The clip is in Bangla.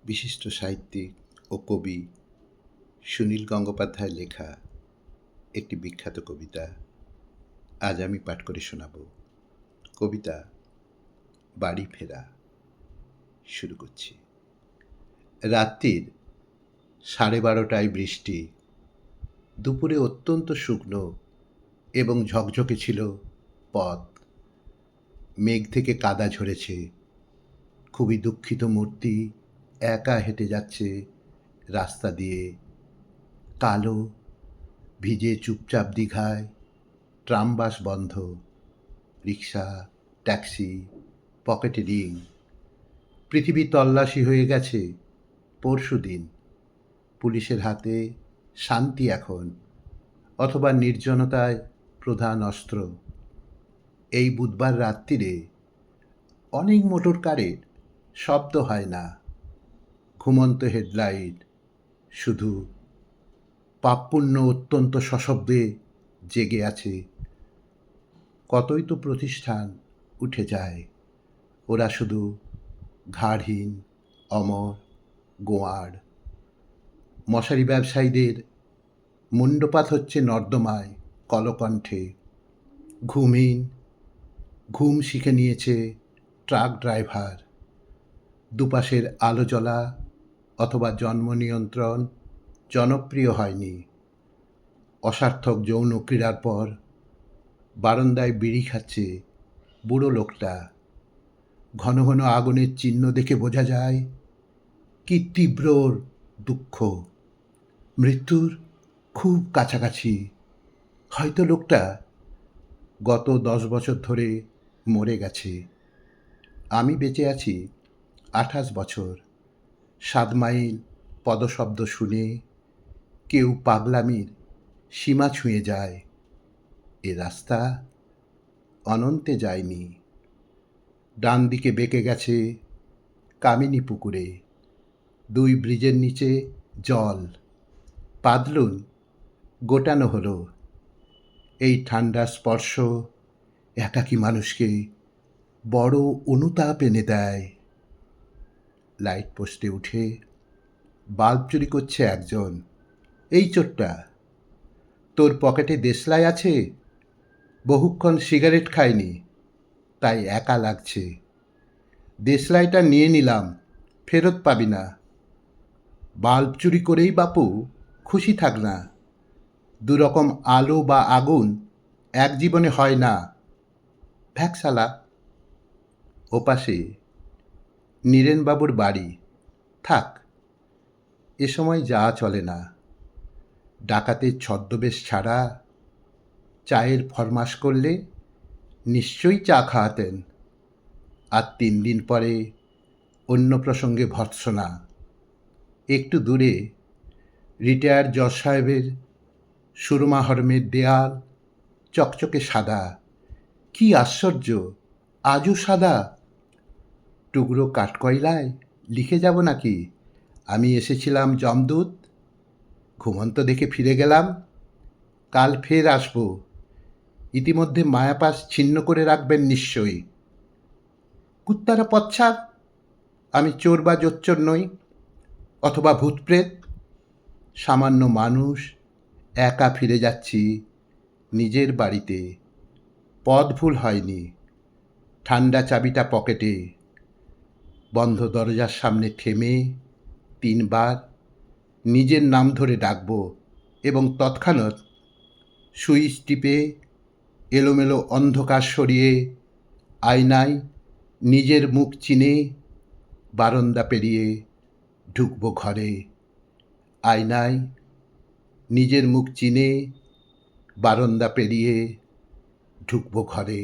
বিশিষ্ট সাহিত্যিক ও কবি সুনীল গঙ্গোপাধ্যায়ের লেখা একটি বিখ্যাত কবিতা আজ আমি পাঠ করে শোনাব। কবিতা বাড়ি ফেরা। শুরু করছি। রাত্রির 12:30টায় বৃষ্টি, দুপুরে অত্যন্ত শুকনো এবং ঝকঝকে ছিল পথ। মেঘ থেকে কাদা ঝরেছে। খুবই দুঃখিত মূর্তি একা হেঁটে যাচ্ছে রাস্তা দিয়ে। কালো ভিজে চুপচাপ দীঘায় ট্রাম বাস বন্ধ, রিক্সা, ট্যাক্সি, পকেটে রিং। পৃথিবী তল্লাশি হয়ে গেছে পরশুদিন। পুলিশের হাতে শান্তি এখন, অথবা নির্জনতায় প্রধান অস্ত্র। এই বুধবার রাত্রিরে অনেক মোটর কারের শব্দ হয় না, ঘুমন্ত হেডলাইট, শুধু পাপপুণ্য অত্যন্ত সশব্দে জেগে আছে। কতই তো প্রতিষ্ঠান উঠে যায়, ওরা শুধু ঘাড়হীন, অমর, গোয়াড়। মশারি ব্যবসায়ীদের মুণ্ডপাত হচ্ছে নর্দমায় কলকণ্ঠে। ঘুমহীন, ঘুম শিখে নিয়েছে ট্রাক ড্রাইভার। দুপাশের আলো জ্বলা অথবা জন্ম নিয়ন্ত্রণ জনপ্রিয় হয়নি। অসার্থক যৌন ক্রীড়ার পর বারান্দায় বিড়ি খাচ্ছে বুড়ো লোকটা। ঘন ঘন আগুনের চিহ্ন দেখে বোঝা যায় কি তীব্র ওর দুঃখ। মৃত্যুর খুব কাছাকাছি। হয়তো লোকটা গত 10 বছর ধরে মরে গেছে। আমি বেঁচে আছি 28 বছর। 7 মাইল পদশব্দ শুনে কেউ পাগলামির সীমা ছুঁয়ে যায়। এ রাস্তা অনন্তে যায়নি। ডান দিকে বেঁকে গেছে কামিনী পুকুরে। 2 ব্রিজের নিচে জল। পাদলুন গোটানো হলো। এই ঠান্ডা স্পর্শ একাকী মানুষকে বড় অনুতাপ এনে দেয়। লাইট পোস্টে উঠে বাল্ব চুরি করছে একজন। এই চোরটা, তোর পকেটে দেশলাই আছে? বহুক্ষণ সিগারেট খায়নি, তাই একা লাগছে। দেশলাইটা নিয়ে নিলাম, ফেরত পাবি না। বাল্ব চুরি করেই বাপু খুশি থাক না। 2 রকম আলো বা আগুন এক জীবনে হয় না। ভ্যাকসালা। ওপাশে নীরেনবাবুর বাড়ি। থাক, এ সময় যাওয়া চলে না। ডাকাতের ছদ্মবেশ ছাড়া চায়ের ফরমাশ করলে নিশ্চয়ই চা খাওয়াতেন। আর 3 দিন পরে অন্য প্রসঙ্গে ভর্ৎসনা। একটু দূরে রিটায়ার্ড জজ সাহেবের সুরমা হরমের দেয়াল চকচকে সাদা। কি আশ্চর্য, আজও সাদা। টুকরো কাঠকয়লায় লিখে যাব নাকি, আমি এসেছিলাম যমদূত, ঘুমন্ত দেখে ফিরে গেলাম, কাল ফের আসব। ইতিমধ্যে মায়াপাশ ছিন্ন করে রাখবেন নিশ্চয়ই। কুত্তারা পচ্ছাদ, আমি চোর বা জোচ্চোর নই, অথবা ভূতপ্রেত। সামান্য মানুষ, একা ফিরে যাচ্ছি নিজের বাড়িতে। পথ ভুল হয়নি। ঠান্ডা চাবিটা পকেটে। বন্ধ দরজার সামনে থেমে 3 বার নিজের নাম ধরে ডাকব এবং তৎক্ষণাৎ সুইচ টিপে এলোমেলো অন্ধকার সরিয়ে আয়নায় নিজের মুখ চিনে বারান্দা পেরিয়ে ঢুকব ঘরে। আয়নায় নিজের মুখ চিনে বারান্দা পেরিয়ে ঢুকব ঘরে।